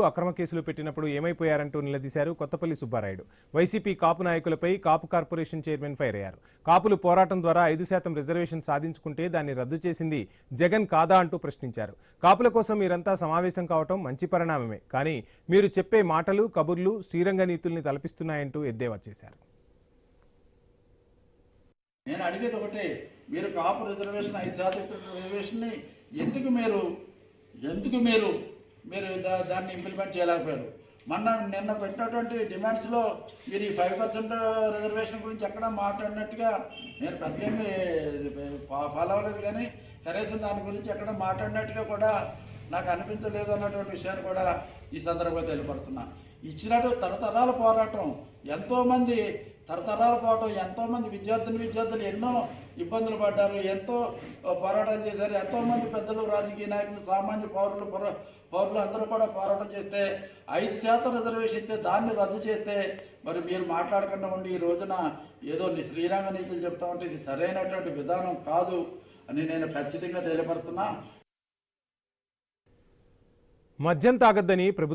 అక్రమ కేసులు పెట్టినప్పుడు ఏమైపోయారంటూ నిలదీశారు కొత్తపల్లి సుబ్బారాయుడు. వైసీపీ కాపు నాయకులపై కాపు కార్పొరేషన్ చైర్మన్ ఫైర్ అయ్యారు. కాపులు పోరాటం ద్వారా 5% రిజర్వేషన్ సాధించుకుంటే దాన్ని రద్దు చేసింది జగన్ కాదా అంటూ ప్రశ్నించారు. కాపుల కోసం మీరంతా సమావేశం కావటం మంచి పరిణామమే, కానీ మీరు చెప్పే మాటలు కబుర్లు శ్రీరంగ నీతుల్ని తలపిస్తున్నాయంటూ ఎద్దేవా చేశారు. నేను అడిగేది ఒకటే, మీరు కాపు రిజర్వేషన్ 5% రిజర్వేషన్ని ఎందుకు మీరు దాన్ని ఇంప్లిమెంట్ చేయలేకపోయారు? నిన్న పెట్టినటువంటి డిమాండ్స్లో మీరు ఈ 5% రిజర్వేషన్ గురించి ఎక్కడ మాట్లాడినట్టుగా నేను ప్రత్యేకంగా ఫాలో అవ్వలేదు, కానీ కనీసం దాని గురించి ఎక్కడ మాట్లాడినట్టుగా కూడా నాకు అనిపించలేదు అన్నటువంటి విషయాన్ని కూడా ఈ సందర్భంగా తెలియపడుతున్నా. ఇచ్చినట్టు తరతరాల పోరాటం ఎంతోమంది విద్యార్థులు ఎన్నో ఇబ్బందులు పడ్డారు, ఎంతో పోరాటాలు చేశారు. ఎంతోమంది పెద్దలు, రాజకీయ నాయకులు, సామాన్య పౌరులు అందరూ కూడా పోరాటం చేస్తే 5% రిజర్వేషన్ ఇస్తే దాన్ని రద్దు చేస్తే మరి మీరు మాట్లాడకుండా ఉండి ఈ రోజున ఏదో శ్రీరంగ నీతులు చెప్తా ఉంటే ఇది సరైనటువంటి విధానం కాదు అని నేను ఖచ్చితంగా తెలియపరుస్తున్నా. మద్యం తాగొద్దని ప్రభుత్వం